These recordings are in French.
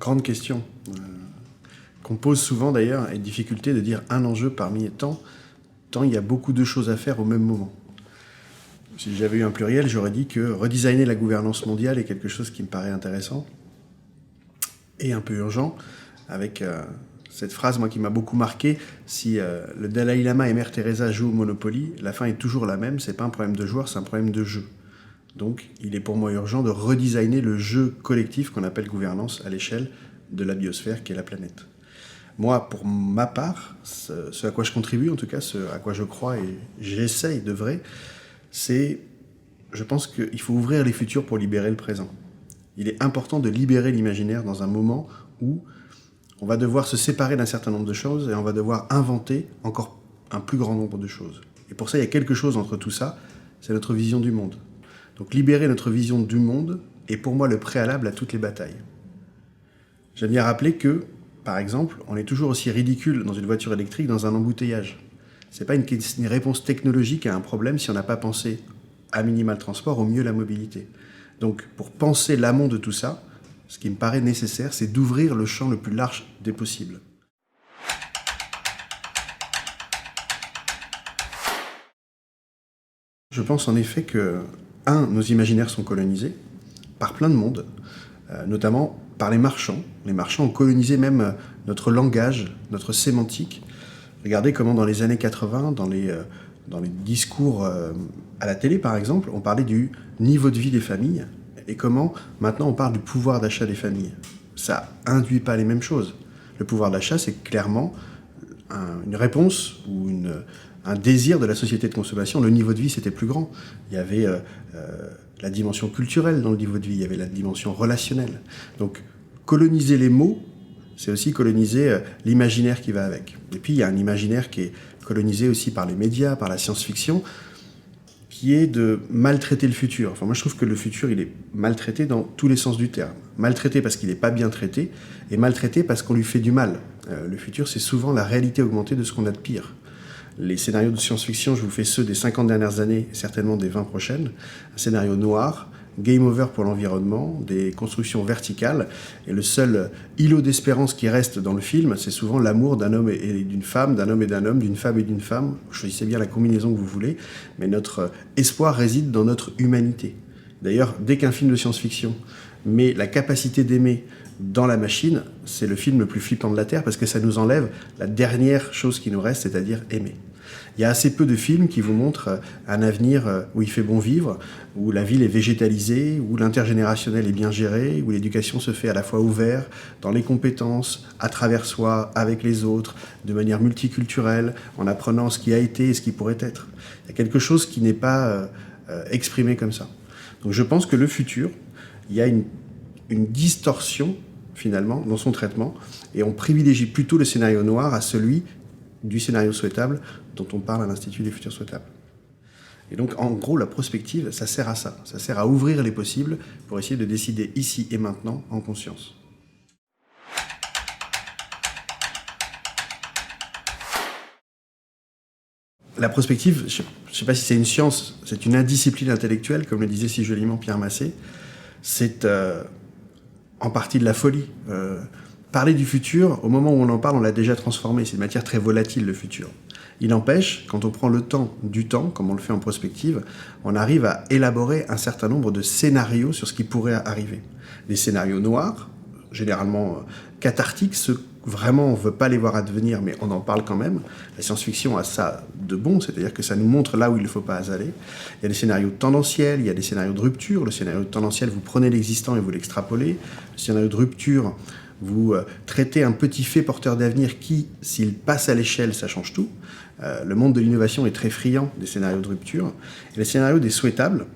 grande question qu'on pose souvent d'ailleurs, et difficulté de dire un enjeu parmi tant il y a beaucoup de choses à faire au même moment. Si j'avais eu un pluriel, j'aurais dit que redesigner la gouvernance mondiale est quelque chose qui me paraît intéressant et un peu urgent, avec cette phrase moi qui m'a beaucoup marqué: si le Dalai Lama et Mère Teresa jouent au Monopoly, la fin est toujours la même, c'est pas un problème de joueur, c'est un problème de jeu. Donc il est pour moi urgent de redesigner le jeu collectif qu'on appelle gouvernance à l'échelle de la biosphère qui est la planète. Moi, pour ma part, ce à quoi je contribue, en tout cas, ce à quoi je crois et j'essaye d'œuvrer, c'est, je pense qu'il faut ouvrir les futurs pour libérer le présent. Il est important de libérer l'imaginaire dans un moment où on va devoir se séparer d'un certain nombre de choses et on va devoir inventer encore un plus grand nombre de choses. Et pour ça, il y a quelque chose entre tout ça, c'est notre vision du monde. Donc libérer notre vision du monde est pour moi le préalable à toutes les batailles. J'aime bien rappeler que, par exemple, on est toujours aussi ridicule dans une voiture électrique dans un embouteillage. C'est pas une réponse technologique à un problème si on n'a pas pensé à minima le transport, au mieux la mobilité. Donc pour penser l'amont de tout ça, ce qui me paraît nécessaire, c'est d'ouvrir le champ le plus large des possibles. Je pense en effet que, nos imaginaires sont colonisés par plein de monde, notamment par les marchands. Les marchands ont colonisé même notre langage, notre sémantique. Regardez comment dans les années 80, dans les discours à la télé par exemple, on parlait du niveau de vie des familles, et comment maintenant on parle du pouvoir d'achat des familles. Ça induit pas les mêmes choses. Le pouvoir d'achat, c'est clairement une réponse ou un désir de la société de consommation. Le niveau de vie, c'était plus grand. Il y avait la dimension culturelle dans le niveau de vie, il y avait la dimension relationnelle. Donc, coloniser les mots, c'est aussi coloniser l'imaginaire qui va avec. Et puis, il y a un imaginaire qui est colonisé aussi par les médias, par la science-fiction, qui est de maltraiter le futur. Enfin, moi, je trouve que le futur, il est maltraité dans tous les sens du terme. Maltraité parce qu'il n'est pas bien traité, et maltraité parce qu'on lui fait du mal. Le futur, c'est souvent la réalité augmentée de ce qu'on a de pire. Les scénarios de science-fiction, je vous fais ceux des 50 dernières années, et certainement des 20 prochaines. Un scénario noir, game over pour l'environnement, des constructions verticales, et le seul îlot d'espérance qui reste dans le film, c'est souvent l'amour d'un homme et d'une femme, d'un homme et d'un homme, d'une femme et d'une femme. Choisissez bien la combinaison que vous voulez, mais notre espoir réside dans notre humanité. D'ailleurs, dès qu'un film de science-fiction met la capacité d'aimer dans la machine, c'est le film le plus flippant de la Terre, parce que ça nous enlève la dernière chose qui nous reste, c'est-à-dire aimer. Il y a assez peu de films qui vous montrent un avenir où il fait bon vivre, où la ville est végétalisée, où l'intergénérationnel est bien géré, où l'éducation se fait à la fois ouverte, dans les compétences, à travers soi, avec les autres, de manière multiculturelle, en apprenant ce qui a été et ce qui pourrait être. Il y a quelque chose qui n'est pas exprimé comme ça. Donc je pense que le futur, il y a une distorsion, finalement, dans son traitement, et on privilégie plutôt le scénario noir à celui du scénario souhaitable dont on parle à l'Institut des futurs souhaitables. Et donc, en gros, la prospective, ça sert à ça. Ça sert à ouvrir les possibles pour essayer de décider ici et maintenant en conscience. La prospective, je ne sais pas si c'est une science, c'est une indiscipline intellectuelle, comme le disait si joliment Pierre Massé. C'est en partie de la folie. Parler du futur, au moment où on en parle, on l'a déjà transformé. C'est une matière très volatile, le futur. Il empêche, quand on prend le temps du temps, comme on le fait en prospective, on arrive à élaborer un certain nombre de scénarios sur ce qui pourrait arriver. Des scénarios noirs, généralement cathartiques, ceux vraiment on ne veut pas les voir advenir, mais on en parle quand même. La science-fiction a ça de bon, c'est-à-dire que ça nous montre là où il ne faut pas aller. Il y a des scénarios tendanciels, il y a des scénarios de rupture. Le scénario tendanciel, vous prenez l'existant et vous l'extrapolez. Le scénario de rupture, vous traitez un petit fait porteur d'avenir qui, s'il passe à l'échelle, ça change tout. Le monde de l'innovation est très friand des scénarios de rupture. Et les scénarios des souhaitables,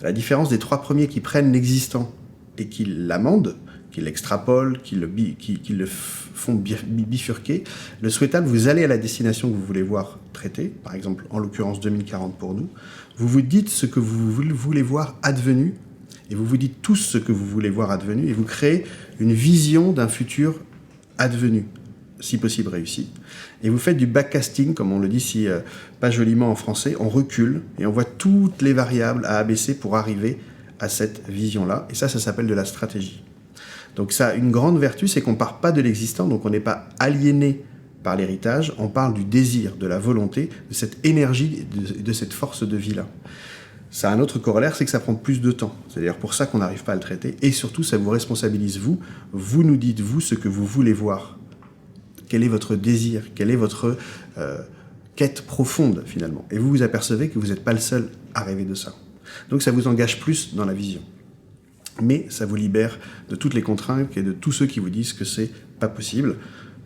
à la différence des trois premiers qui prennent l'existant et qui l'amendent, qui l'extrapolent, qui le font bifurquer, le souhaitable, vous allez à la destination que vous voulez voir traitée, par exemple, en l'occurrence 2040 pour nous, vous vous dites ce que vous voulez voir advenu, et vous vous dites tous ce que vous voulez voir advenu, et vous créez une vision d'un futur advenu, si possible réussi. Et vous faites du backcasting, comme on le dit si pas joliment en français, on recule, et on voit toutes les variables à abaisser pour arriver à cette vision-là, et ça s'appelle de la stratégie. Donc ça a une grande vertu, c'est qu'on ne part pas de l'existant, donc on n'est pas aliéné par l'héritage, on parle du désir, de la volonté, de cette énergie, de cette force de vie-là. Ça a un autre corollaire, c'est que ça prend plus de temps. C'est d'ailleurs pour ça qu'on n'arrive pas à le traiter. Et surtout, ça vous responsabilise vous. Vous nous dites, vous, ce que vous voulez voir. Quel est votre désir? Quelle est votre quête profonde, finalement? Et vous vous apercevez que vous n'êtes pas le seul à rêver de ça. Donc ça vous engage plus dans la vision. Mais ça vous libère de toutes les contraintes et de tous ceux qui vous disent que c'est pas possible,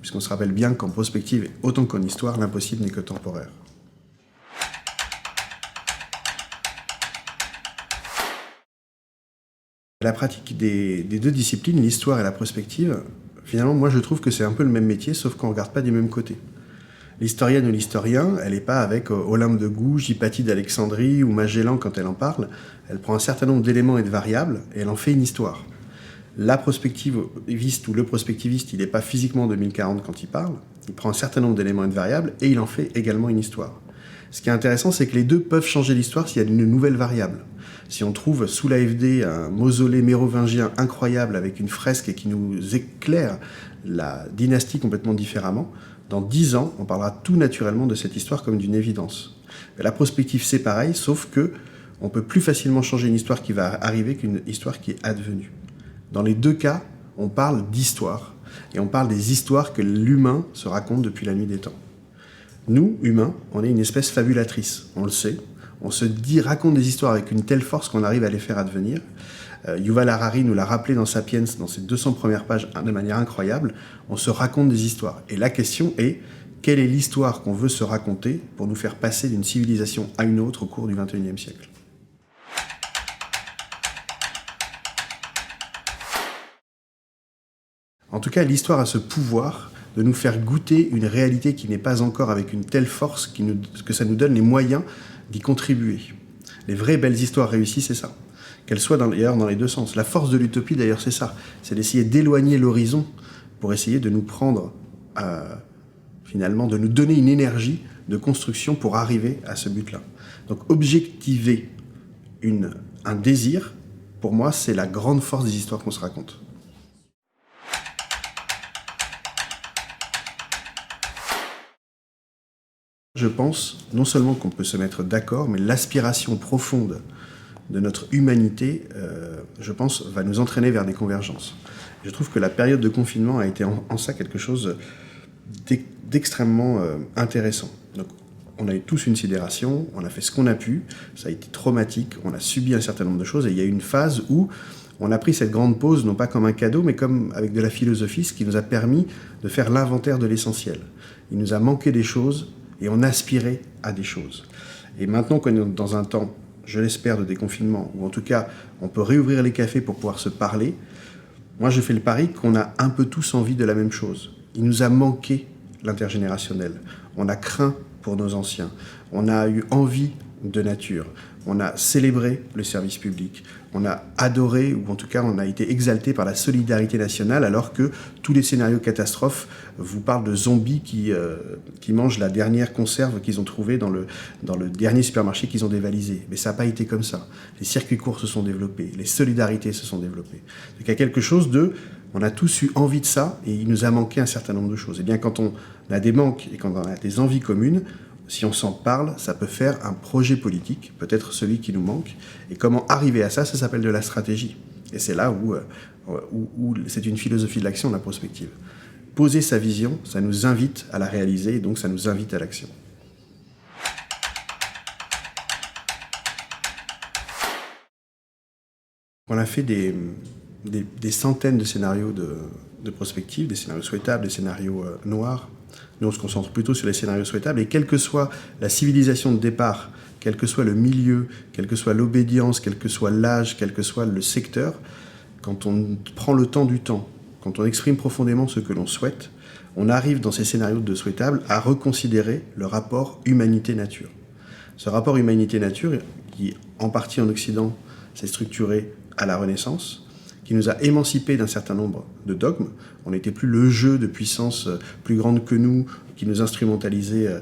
puisqu'on se rappelle bien qu'en prospective, autant qu'en histoire, l'impossible n'est que temporaire. La pratique des deux disciplines, l'histoire et la prospective, finalement, moi je trouve que c'est un peu le même métier, sauf qu'on ne regarde pas du même côté. L'historienne ou l'historien, elle n'est pas avec Olympe de Gouges, Hypatie d'Alexandrie ou Magellan quand elle en parle. Elle prend un certain nombre d'éléments et de variables et elle en fait une histoire. La prospectiviste ou le prospectiviste, il n'est pas physiquement en 2040 quand il parle. Il prend un certain nombre d'éléments et de variables et il en fait également une histoire. Ce qui est intéressant, c'est que les deux peuvent changer l'histoire s'il y a une nouvelle variable. Si on trouve sous l'AFD un mausolée mérovingien incroyable avec une fresque qui nous éclaire la dynastie complètement différemment, dans 10 ans, on parlera tout naturellement de cette histoire comme d'une évidence. Mais la prospective, c'est pareil, sauf que on peut plus facilement changer une histoire qui va arriver qu'une histoire qui est advenue. Dans les deux cas, on parle d'histoire, et on parle des histoires que l'humain se raconte depuis la nuit des temps. Nous, humains, on est une espèce fabulatrice, on le sait. On se raconte des histoires avec une telle force qu'on arrive à les faire advenir. Yuval Harari nous l'a rappelé dans Sapiens, dans ses 200 premières pages, de manière incroyable. On se raconte des histoires. Et la question est, quelle est l'histoire qu'on veut se raconter pour nous faire passer d'une civilisation à une autre au cours du XXIe siècle ? En tout cas, l'histoire a ce pouvoir de nous faire goûter une réalité qui n'est pas encore avec une telle force que ça nous donne les moyens d'y contribuer. Les vraies belles histoires réussies, c'est ça. Qu'elles soient d'ailleurs dans les deux sens. La force de l'utopie, d'ailleurs, c'est ça. C'est d'essayer d'éloigner l'horizon pour essayer de nous prendre, finalement, de nous donner une énergie de construction pour arriver à ce but-là. Donc, objectiver un désir, pour moi, c'est la grande force des histoires qu'on se raconte. Je pense non seulement qu'on peut se mettre d'accord, mais l'aspiration profonde de notre humanité, je pense, va nous entraîner vers des convergences. Je trouve que la période de confinement a été en ça quelque chose d'extrêmement intéressant. Donc, on a eu tous une sidération, on a fait ce qu'on a pu, ça a été traumatique, on a subi un certain nombre de choses, et il y a eu une phase où on a pris cette grande pause, non pas comme un cadeau, mais comme avec de la philosophie, ce qui nous a permis de faire l'inventaire de l'essentiel. Il nous a manqué des choses, et on aspirait à des choses. Et maintenant qu'on est dans un temps, je l'espère, de déconfinement, ou en tout cas, on peut réouvrir les cafés pour pouvoir se parler, moi je fais le pari qu'on a un peu tous envie de la même chose. Il nous a manqué l'intergénérationnel. On a craint pour nos anciens. On a eu envie de nature. On a célébré le service public. On a adoré, ou en tout cas on a été exalté par la solidarité nationale, alors que tous les scénarios catastrophes vous parlent de zombies qui mangent la dernière conserve qu'ils ont trouvée dans le dernier supermarché qu'ils ont dévalisé. Mais ça n'a pas été comme ça. Les circuits courts se sont développés, les solidarités se sont développées. Donc il y a quelque chose on a tous eu envie de ça, et il nous a manqué un certain nombre de choses. Et bien quand on a des manques et quand on a des envies communes, si on s'en parle, ça peut faire un projet politique, peut-être celui qui nous manque. Et comment arriver à ça, ça s'appelle de la stratégie. Et c'est là où c'est une philosophie de l'action, la prospective. Poser sa vision, ça nous invite à la réaliser, et donc ça nous invite à l'action. On a fait des centaines de scénarios de prospective, des scénarios souhaitables, des scénarios noirs. Nous, on se concentre plutôt sur les scénarios souhaitables, et quelle que soit la civilisation de départ, quel que soit le milieu, quelle que soit l'obédience, quel que soit l'âge, quel que soit le secteur, quand on prend le temps du temps, quand on exprime profondément ce que l'on souhaite, on arrive dans ces scénarios de souhaitables à reconsidérer le rapport humanité-nature. Ce rapport humanité-nature, qui en partie en Occident s'est structuré à la Renaissance, qui nous a émancipés d'un certain nombre de dogmes. On n'était plus le jeu de puissance plus grande que nous, qui nous instrumentalisait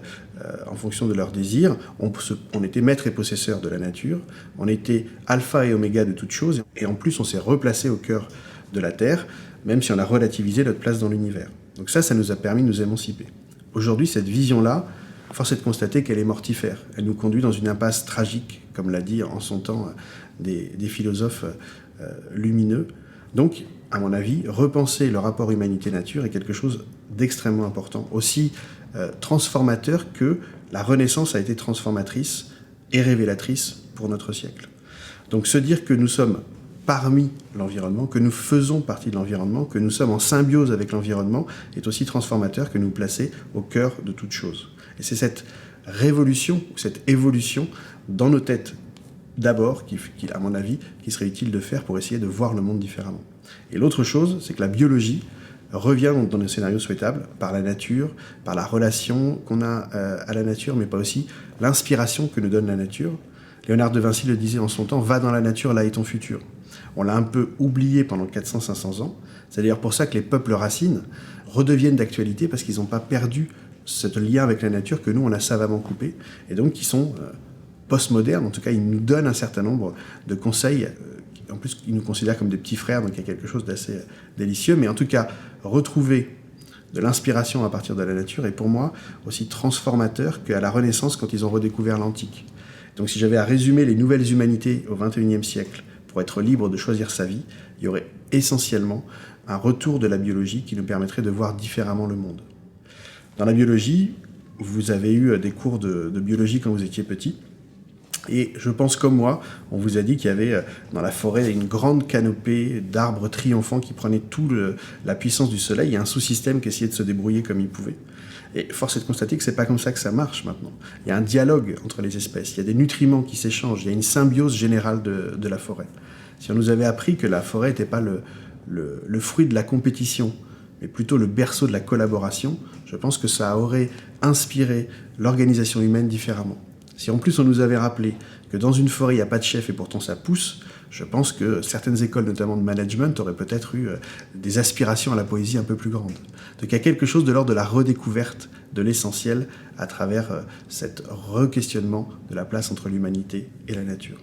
en fonction de leurs désirs. On était maître et possesseur de la nature, on était alpha et oméga de toutes choses, et en plus on s'est replacé au cœur de la Terre, même si on a relativisé notre place dans l'univers. Donc ça nous a permis de nous émanciper. Aujourd'hui, cette vision-là, force est de constater qu'elle est mortifère. Elle nous conduit dans une impasse tragique, comme l'a dit en son temps des philosophes lumineux. Donc, à mon avis, repenser le rapport humanité-nature est quelque chose d'extrêmement important, aussi transformateur que la Renaissance a été transformatrice et révélatrice pour notre siècle. Donc se dire que nous sommes parmi l'environnement, que nous faisons partie de l'environnement, que nous sommes en symbiose avec l'environnement, est aussi transformateur que nous placer au cœur de toute chose. Et c'est cette révolution, cette évolution dans nos têtes d'abord, à mon avis, qui serait utile de faire pour essayer de voir le monde différemment. Et l'autre chose, c'est que la biologie revient dans les scénarios souhaitables par la nature, par la relation qu'on a à la nature, mais pas aussi l'inspiration que nous donne la nature. Léonard de Vinci le disait en son temps, « Va dans la nature, là est ton futur ». On l'a un peu oublié pendant 400-500 ans. C'est d'ailleurs pour ça que les peuples racines redeviennent d'actualité, parce qu'ils n'ont pas perdu ce lien avec la nature que nous, on a savamment coupé, et donc qui sont postmodernes. En tout cas, ils nous donnent un certain nombre de conseils. En plus, ils nous considèrent comme des petits frères, donc il y a quelque chose d'assez délicieux. Mais en tout cas, retrouver de l'inspiration à partir de la nature est pour moi aussi transformateur qu'à la Renaissance quand ils ont redécouvert l'antique. Donc si j'avais à résumer les nouvelles humanités au XXIe siècle pour être libre de choisir sa vie, il y aurait essentiellement un retour de la biologie qui nous permettrait de voir différemment le monde. Dans la biologie, vous avez eu des cours de biologie quand vous étiez petit. Et je pense comme moi, on vous a dit qu'il y avait dans la forêt une grande canopée d'arbres triomphants qui prenaient toute la puissance du soleil. Il y a un sous-système qui essayait de se débrouiller comme il pouvait. Et force est de constater que c'est pas comme ça que ça marche maintenant. Il y a un dialogue entre les espèces, il y a des nutriments qui s'échangent, il y a une symbiose générale de la forêt. Si on nous avait appris que la forêt n'était pas le fruit de la compétition, mais plutôt le berceau de la collaboration, je pense que ça aurait inspiré l'organisation humaine différemment. Si en plus on nous avait rappelé que dans une forêt il n'y a pas de chef et pourtant ça pousse, je pense que certaines écoles, notamment de management, auraient peut-être eu des aspirations à la poésie un peu plus grandes. Donc il y a quelque chose de l'ordre de la redécouverte de l'essentiel à travers cet re-questionnement de la place entre l'humanité et la nature.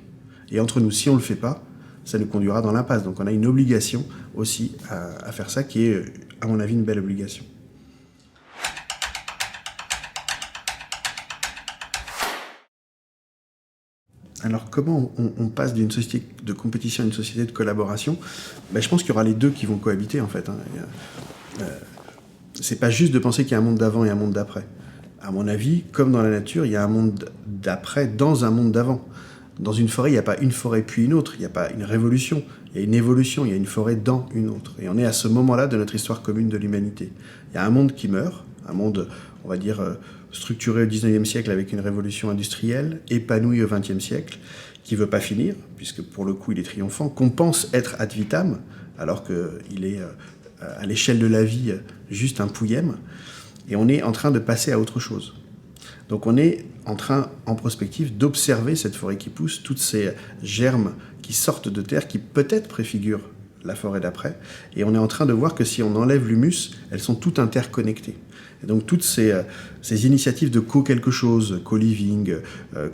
Et entre nous, si on ne le fait pas, ça nous conduira dans l'impasse. Donc on a une obligation aussi à faire ça, qui est, à mon avis, une belle obligation. Alors comment on passe d'une société de compétition à une société de collaboration ? Je pense qu'il y aura les deux qui vont cohabiter en fait. C'est pas juste de penser qu'il y a un monde d'avant et un monde d'après. À mon avis, comme dans la nature, il y a un monde d'après dans un monde d'avant. Dans une forêt, il n'y a pas une forêt puis une autre, il n'y a pas une révolution, il y a une évolution, il y a une forêt dans une autre. Et on est à ce moment-là de notre histoire commune de l'humanité. Il y a un monde qui meurt, un monde, on va dire, structuré au XIXe siècle avec une révolution industrielle, épanoui au XXe siècle, qui ne veut pas finir, puisque pour le coup il est triomphant, qu'on pense être ad vitam, alors qu'il est à l'échelle de la vie juste un pouillème, et on est en train de passer à autre chose. Donc on est en train, en prospective, d'observer cette forêt qui pousse, toutes ces germes qui sortent de terre, qui peut-être préfigurent la forêt d'après, et on est en train de voir que si on enlève l'humus, elles sont toutes interconnectées. Et donc toutes ces initiatives de co-quelque chose, co-living,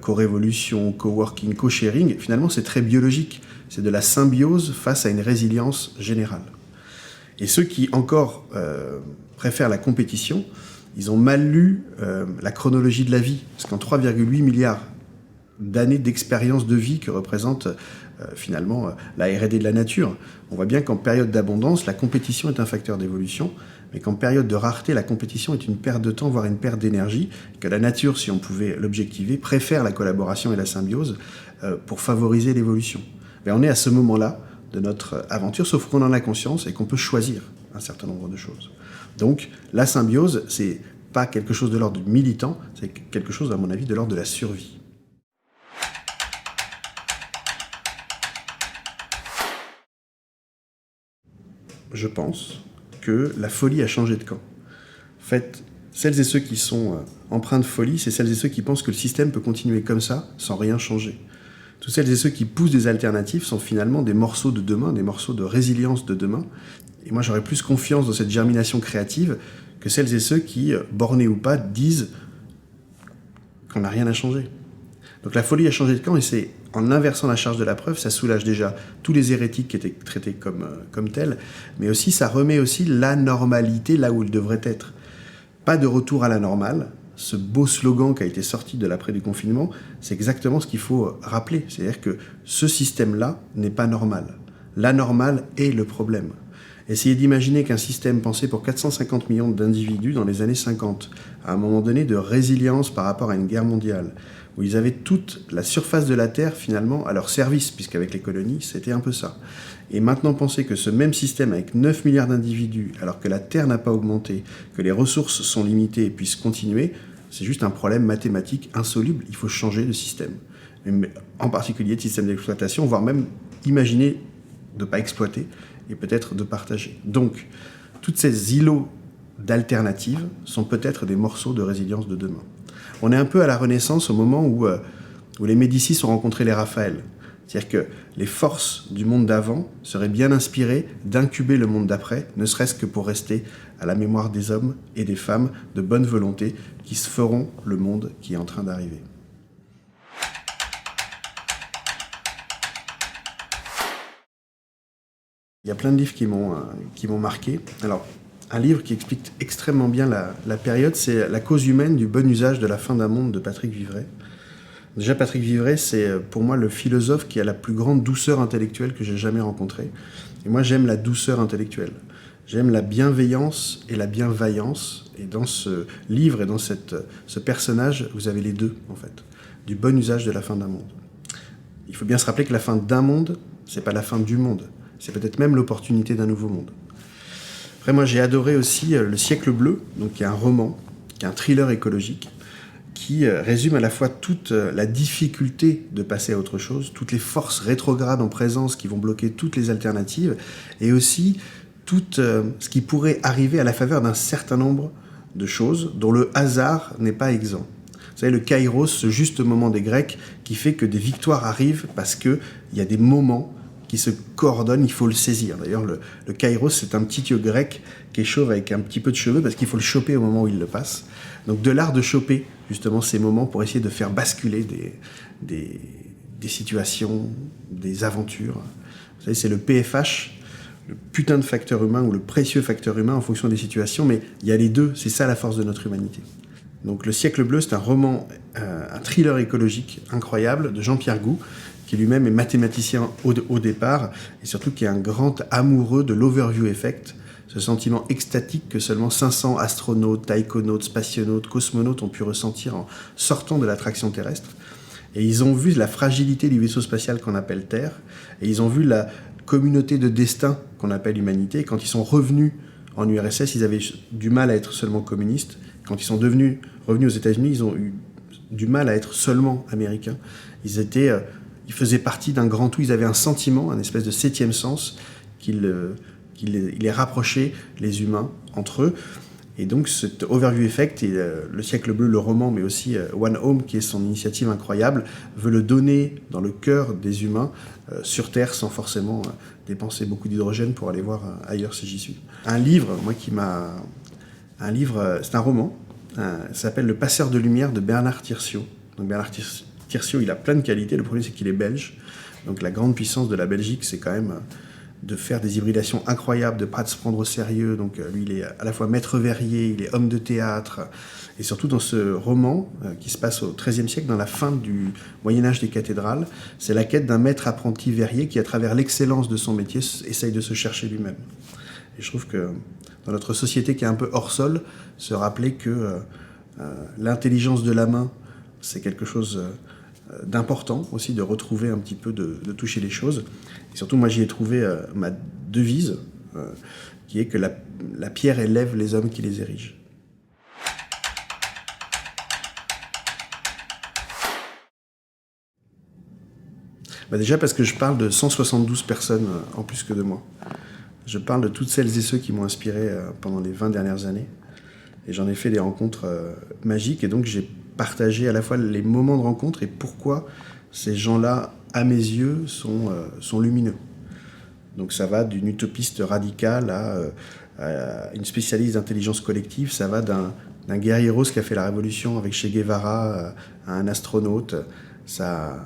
co-révolution, co-working, co-sharing, finalement c'est très biologique. C'est de la symbiose face à une résilience générale. Et ceux qui encore préfèrent la compétition, ils ont mal lu la chronologie de la vie. Parce qu'en 3,8 milliards d'années d'expérience de vie que représente finalement la R&D de la nature, on voit bien qu'en période d'abondance, la compétition est un facteur d'évolution, mais qu'en période de rareté, la compétition est une perte de temps, voire une perte d'énergie, que la nature, si on pouvait l'objectiver, préfère la collaboration et la symbiose pour favoriser l'évolution. Mais on est à ce moment-là de notre aventure, sauf qu'on en a conscience et qu'on peut choisir un certain nombre de choses. Donc la symbiose, c'est pas quelque chose de l'ordre du militant, c'est quelque chose, à mon avis, de l'ordre de la survie. Je pense que la folie a changé de camp. En fait, celles et ceux qui sont empreints de folie, c'est celles et ceux qui pensent que le système peut continuer comme ça, sans rien changer. Toutes celles et ceux qui poussent des alternatives sont finalement des morceaux de demain, des morceaux de résilience de demain. Et moi, j'aurais plus confiance dans cette germination créative que celles et ceux qui, bornés ou pas, disent qu'on n'a rien à changer. Donc la folie a changé de camp et c'est en inversant la charge de la preuve, ça soulage déjà tous les hérétiques qui étaient traités comme tels, mais aussi ça remet aussi la normalité là où il devrait être. Pas de retour à la normale. Ce beau slogan qui a été sorti de l'après du confinement, c'est exactement ce qu'il faut rappeler. C'est-à-dire que ce système-là n'est pas normal. L'anormal est le problème. Essayez d'imaginer qu'un système pensé pour 450 millions d'individus dans les années 50, à un moment donné de résilience par rapport à une guerre mondiale, où ils avaient toute la surface de la Terre finalement à leur service, puisqu'avec les colonies, c'était un peu ça. Et maintenant penser que ce même système avec 9 milliards d'individus, alors que la Terre n'a pas augmenté, que les ressources sont limitées et puissent continuer, c'est juste un problème mathématique insoluble. Il faut changer de système. Mais en particulier de système d'exploitation, voire même imaginer de ne pas exploiter et peut-être de partager. Donc, toutes ces îlots d'alternatives sont peut-être des morceaux de résilience de demain. On est un peu à la Renaissance au moment où les Médicis ont rencontré les Raphaël. C'est-à-dire que les forces du monde d'avant seraient bien inspirées d'incuber le monde d'après, ne serait-ce que pour rester à la mémoire des hommes et des femmes de bonne volonté qui se feront le monde qui est en train d'arriver. Il y a plein de livres qui m'ont marqué. Alors, un livre qui explique extrêmement bien la période, c'est La cause humaine du bon usage de la fin d'un monde de Patrick Vivray. Déjà, Patrick Vivray, c'est pour moi le philosophe qui a la plus grande douceur intellectuelle que j'ai jamais rencontrée. Et moi, j'aime la douceur intellectuelle. J'aime la bienveillance et la bienveillance. Et dans ce livre et dans ce personnage, vous avez les deux, en fait. Du bon usage de la fin d'un monde. Il faut bien se rappeler que la fin d'un monde, c'est pas la fin du monde. C'est peut-être même l'opportunité d'un nouveau monde. Après, moi, j'ai adoré aussi Le siècle bleu, donc qui est un roman, qui est un thriller écologique, qui résume à la fois toute la difficulté de passer à autre chose, toutes les forces rétrogrades en présence qui vont bloquer toutes les alternatives, et aussi tout ce qui pourrait arriver à la faveur d'un certain nombre de choses dont le hasard n'est pas exempt. Vous savez, le kairos, ce juste moment des Grecs, qui fait que des victoires arrivent parce qu'il y a des moments qui se coordonnent, il faut le saisir. D'ailleurs, le kairos, c'est un petit dieu grec qui est chauve avec un petit peu de cheveux parce qu'il faut le choper au moment où il le passe. Donc de l'art de choper justement ces moments pour essayer de faire basculer des situations, des aventures. Vous savez, c'est le PFH, le putain de facteur humain ou le précieux facteur humain en fonction des situations, mais il y a les deux, c'est ça la force de notre humanité. Donc Le siècle bleu, c'est un roman, un thriller écologique incroyable de Jean-Pierre Gou, qui lui-même est mathématicien au départ, et surtout qui est un grand amoureux de l'overview effect, ce sentiment extatique que seulement 500 astronautes, taïkonautes, spationautes, cosmonautes ont pu ressentir en sortant de l'attraction terrestre. Et ils ont vu la fragilité du vaisseau spatial qu'on appelle Terre, et ils ont vu la communauté de destin qu'on appelle humanité. Et quand ils sont revenus en URSS, ils avaient du mal à être seulement communistes. Quand ils sont revenus aux États-Unis, ils ont eu du mal à être seulement américains. Ils faisaient partie d'un grand tout, ils avaient un sentiment, un espèce de septième sens qui les rapprochait, les humains, entre eux. Et donc cet overview effect, et Le siècle bleu, le roman, mais aussi One Home, qui est son initiative incroyable, veut le donner dans le cœur des humains, sur Terre, sans forcément dépenser beaucoup d'hydrogène pour aller voir ailleurs si j'y suis. Un livre, c'est un roman, ça s'appelle Le passeur de lumière de Bernard Tirsiot. Donc Bernard Tirsiot, il a plein de qualités. Le premier, c'est qu'il est belge. Donc la grande puissance de la Belgique, c'est quand même de faire des hybridations incroyables, de ne pas se prendre au sérieux. Donc lui, il est à la fois maître verrier, il est homme de théâtre. Et surtout dans ce roman, qui se passe au XIIIe siècle, dans la fin du Moyen-Âge des cathédrales, c'est la quête d'un maître apprenti verrier qui, à travers l'excellence de son métier, essaye de se chercher lui-même. Et je trouve que dans notre société qui est un peu hors sol, se rappeler que l'intelligence de la main, c'est quelque chose d'important aussi, de retrouver un petit peu, de toucher les choses. Et surtout, moi, j'y ai trouvé ma devise, qui est que la pierre élève les hommes qui les érigent. Déjà parce que je parle de 172 personnes en plus que de moi. Je parle de toutes celles et ceux qui m'ont inspiré pendant les 20 dernières années. Et j'en ai fait des rencontres magiques, et donc j'ai partagé à la fois les moments de rencontre et pourquoi ces gens-là, à mes yeux, sont lumineux. Donc ça va d'une utopiste radicale à une spécialiste d'intelligence collective, ça va d'un guerrieros qui a fait la révolution avec Che Guevara à un astronaute. Ça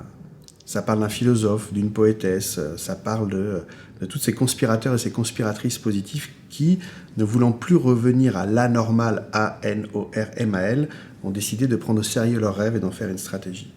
Ça parle d'un philosophe, d'une poétesse, ça parle de tous ces conspirateurs et ces conspiratrices positifs qui, ne voulant plus revenir à l'anormal, A-N-O-R-M-A-L, ont décidé de prendre au sérieux leurs rêves et d'en faire une stratégie.